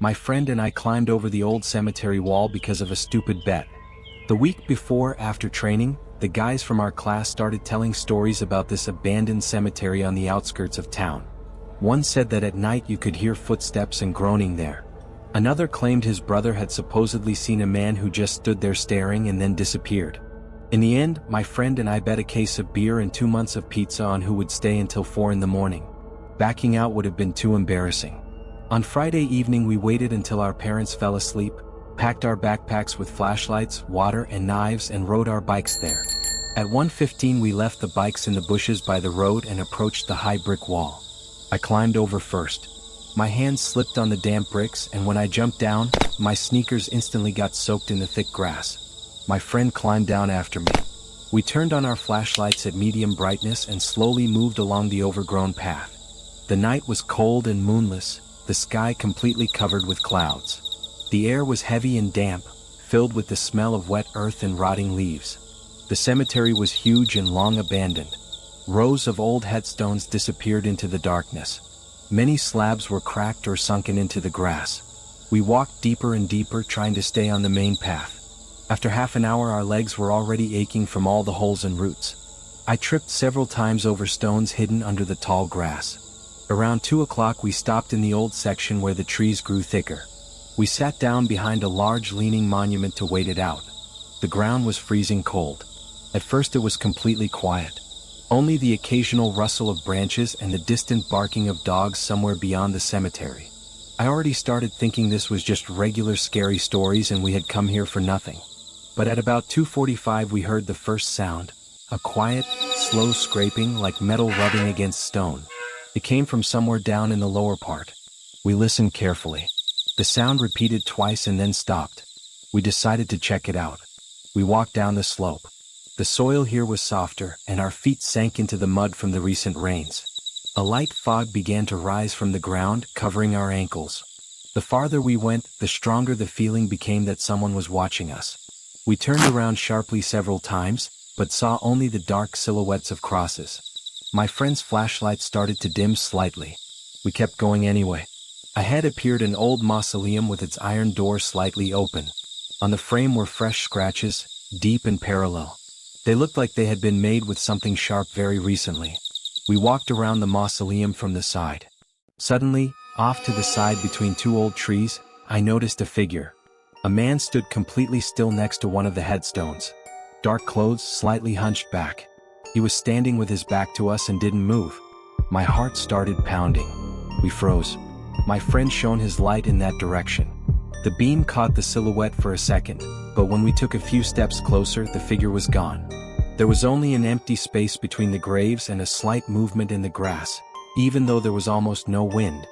My friend and I climbed over the old cemetery wall because of a stupid bet. The week before, after training, the guys from our class started telling stories about this abandoned cemetery on the outskirts of town. One said that at night you could hear footsteps and groaning there. Another claimed his brother had supposedly seen a man who just stood there staring and then disappeared. In the end, my friend and I bet a case of beer and 2 months of pizza on who would stay until 4 in the morning. Backing out would have been too embarrassing. On Friday evening we waited until our parents fell asleep, packed our backpacks with flashlights, water and knives and rode our bikes there. At 1:15 we left the bikes in the bushes by the road and approached the high brick wall. I climbed over first. My hands slipped on the damp bricks, and when I jumped down, my sneakers instantly got soaked in the thick grass. My friend climbed down after me. We turned on our flashlights at medium brightness and slowly moved along the overgrown path. The night was cold and moonless, the sky completely covered with clouds. The air was heavy and damp, filled with the smell of wet earth and rotting leaves. The cemetery was huge and long abandoned. Rows of old headstones disappeared into the darkness. Many slabs were cracked or sunken into the grass. We walked deeper and deeper, trying to stay on the main path. After half an hour our legs were already aching from all the holes and roots. I tripped several times over stones hidden under the tall grass. Around 2 o'clock we stopped in the old section where the trees grew thicker. We sat down behind a large leaning monument to wait it out. The ground was freezing cold. At first it was completely quiet. Only the occasional rustle of branches and the distant barking of dogs somewhere beyond the cemetery. I already started thinking this was just regular scary stories and we had come here for nothing. But at about 2:45 we heard the first sound, a quiet, slow scraping like metal rubbing against stone. It came from somewhere down in the lower part. We listened carefully. The sound repeated twice and then stopped. We decided to check it out. We walked down the slope. The soil here was softer, and our feet sank into the mud from the recent rains. A light fog began to rise from the ground, covering our ankles. The farther we went, the stronger the feeling became that someone was watching us. We turned around sharply several times, but saw only the dark silhouettes of crosses. My friend's flashlight started to dim slightly. We kept going anyway. Ahead appeared an old mausoleum with its iron door slightly open. On the frame were fresh scratches, deep and parallel. They looked like they had been made with something sharp very recently. We walked around the mausoleum from the side. Suddenly, off to the side between 2 old trees, I noticed a figure. A man stood completely still next to one of the headstones. Dark clothes, slightly hunched back. He was standing with his back to us and didn't move. My heart started pounding. We froze. My friend shone his light in that direction. The beam caught the silhouette for a second, but when we took a few steps closer, the figure was gone. There was only an empty space between the graves and a slight movement in the grass. Even though there was almost no wind,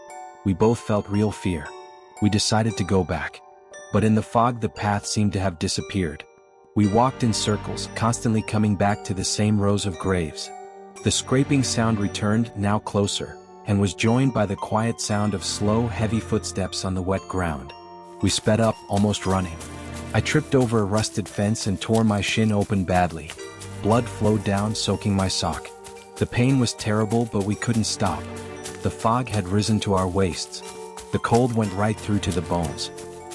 we both felt real fear. We decided to go back. But in the fog the path seemed to have disappeared. We walked in circles, constantly coming back to the same rows of graves. The scraping sound returned, now closer, and was joined by the quiet sound of slow, heavy footsteps on the wet ground. We sped up, almost running. I tripped over a rusted fence and tore my shin open badly. Blood flowed down, soaking my sock. The pain was terrible, but we couldn't stop. The fog had risen to our waists. The cold went right through to the bones.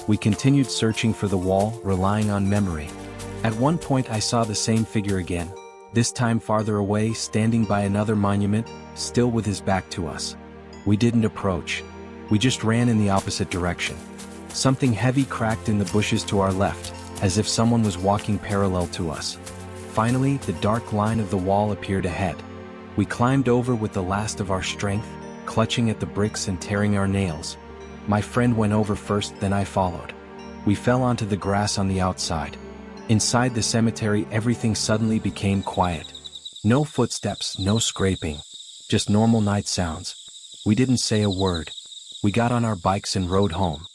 We continued searching for the wall, relying on memory. At one point I saw the same figure again, this time farther away, standing by another monument, still with his back to us. We didn't approach. We just ran in the opposite direction. Something heavy cracked in the bushes to our left, as if someone was walking parallel to us. Finally, the dark line of the wall appeared ahead. We climbed over with the last of our strength, clutching at the bricks and tearing our nails. My friend went over first, then I followed. We fell onto the grass on the outside. Inside the cemetery, everything suddenly became quiet. No footsteps, no scraping, just normal night sounds. We didn't say a word. We got on our bikes and rode home.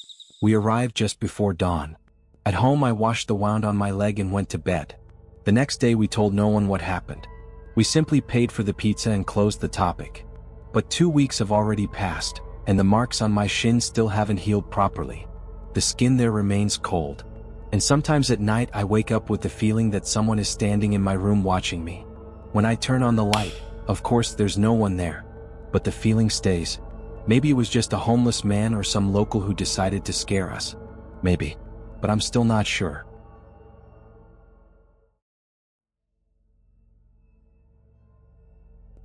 We arrived just before dawn. At home I washed the wound on my leg and went to bed. The next day we told no one what happened. We simply paid for the pizza and closed the topic. But 2 weeks have already passed, and the marks on my shin still haven't healed properly. The skin there remains cold. And sometimes at night I wake up with the feeling that someone is standing in my room watching me. When I turn on the light, of course there's no one there. But the feeling stays. Maybe it was just a homeless man or some local who decided to scare us. Maybe. But I'm still not sure.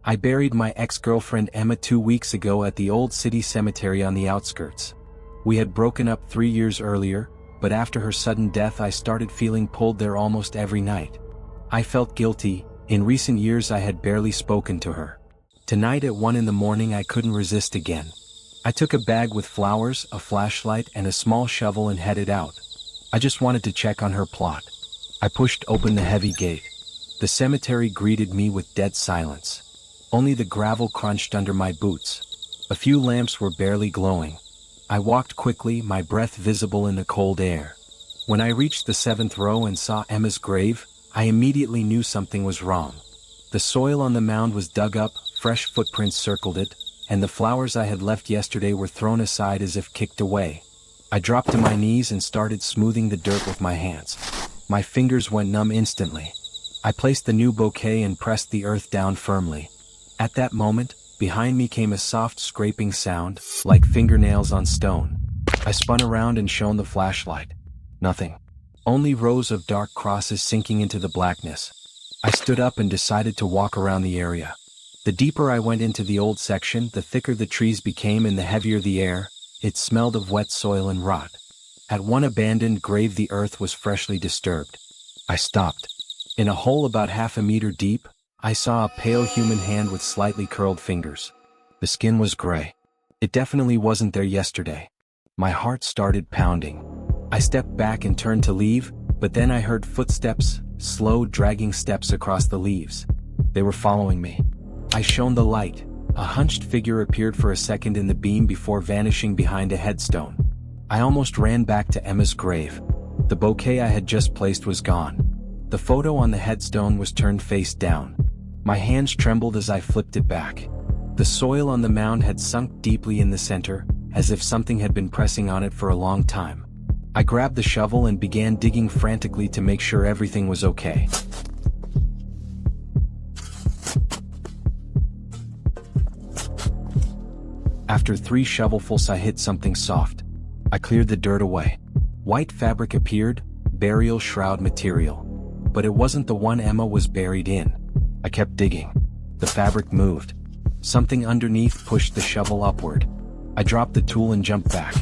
I buried my ex-girlfriend Emma 2 weeks ago at the old city cemetery on the outskirts. We had broken up 3 years earlier, but after her sudden death I started feeling pulled there almost every night. I felt guilty. In recent years I had barely spoken to her. Tonight at 1 in the morning I couldn't resist again. I took a bag with flowers, a flashlight, and a small shovel and headed out. I just wanted to check on her plot. I pushed open the heavy gate. The cemetery greeted me with dead silence. Only the gravel crunched under my boots. A few lamps were barely glowing. I walked quickly, my breath visible in the cold air. When I reached the 7th row and saw Emma's grave, I immediately knew something was wrong. The soil on the mound was dug up, fresh footprints circled it, and the flowers I had left yesterday were thrown aside as if kicked away. I dropped to my knees and started smoothing the dirt with my hands. My fingers went numb instantly. I placed the new bouquet and pressed the earth down firmly. At that moment, behind me came a soft scraping sound, like fingernails on stone. I spun around and shone the flashlight. Nothing. Only rows of dark crosses sinking into the blackness. I stood up and decided to walk around the area. The deeper I went into the old section, the thicker the trees became and the heavier the air. It smelled of wet soil and rot. At one abandoned grave the earth was freshly disturbed. I stopped. In a hole about half a meter deep, I saw a pale human hand with slightly curled fingers. The skin was gray. It definitely wasn't there yesterday. My heart started pounding. I stepped back and turned to leave, but then I heard footsteps, slow dragging steps across the leaves. They were following me. I shone the light. A hunched figure appeared for a second in the beam before vanishing behind a headstone. I almost ran back to Emma's grave. The bouquet I had just placed was gone. The photo on the headstone was turned face down. My hands trembled as I flipped it back. The soil on the mound had sunk deeply in the center, as if something had been pressing on it for a long time. I grabbed the shovel and began digging frantically to make sure everything was okay. After 3 shovelfuls I hit something soft. I cleared the dirt away. White fabric appeared, burial shroud material. But it wasn't the one Emma was buried in. I kept digging. The fabric moved. Something underneath pushed the shovel upward. I dropped the tool and jumped back.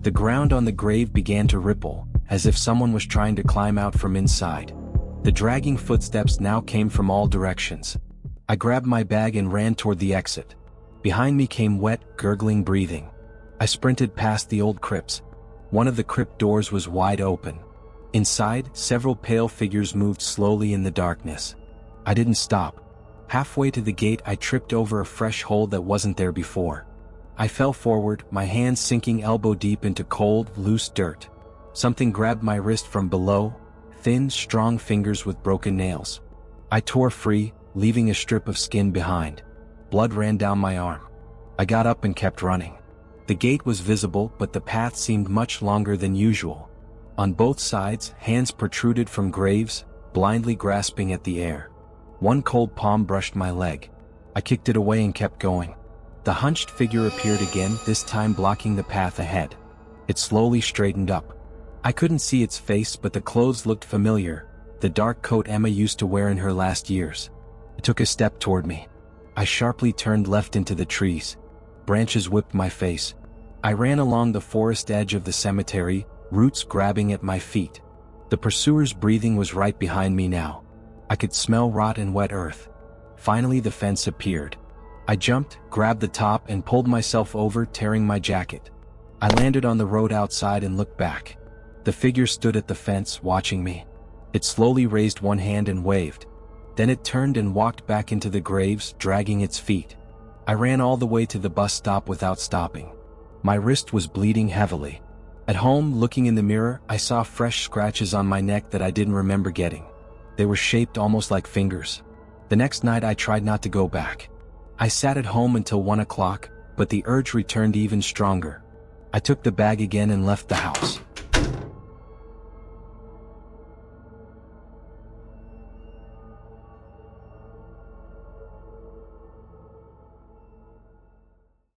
The ground on the grave began to ripple, as if someone was trying to climb out from inside. The dragging footsteps now came from all directions. I grabbed my bag and ran toward the exit. Behind me came wet, gurgling breathing. I sprinted past the old crypts. One of the crypt doors was wide open. Inside, several pale figures moved slowly in the darkness. I didn't stop. Halfway to the gate I tripped over a fresh hole that wasn't there before. I fell forward, my hands sinking elbow deep into cold, loose dirt. Something grabbed my wrist from below, thin, strong fingers with broken nails. I tore free, leaving a strip of skin behind. Blood ran down my arm. I got up and kept running. The gate was visible, but the path seemed much longer than usual. On both sides, hands protruded from graves, blindly grasping at the air. One cold palm brushed my leg. I kicked it away and kept going. The hunched figure appeared again, this time blocking the path ahead. It slowly straightened up. I couldn't see its face, but the clothes looked familiar, the dark coat Emma used to wear in her last years. It took a step toward me. I sharply turned left into the trees. Branches whipped my face. I ran along the forest edge of the cemetery, roots grabbing at my feet. The pursuer's breathing was right behind me now. I could smell rot and wet earth. Finally the fence appeared. I jumped, grabbed the top and pulled myself over, tearing my jacket. I landed on the road outside and looked back. The figure stood at the fence, watching me. It slowly raised one hand and waved. Then it turned and walked back into the graves, dragging its feet. I ran all the way to the bus stop without stopping. My wrist was bleeding heavily. At home, looking in the mirror, I saw fresh scratches on my neck that I didn't remember getting. They were shaped almost like fingers. The next night I tried not to go back. I sat at home until 1 o'clock, but the urge returned even stronger. I took the bag again and left the house.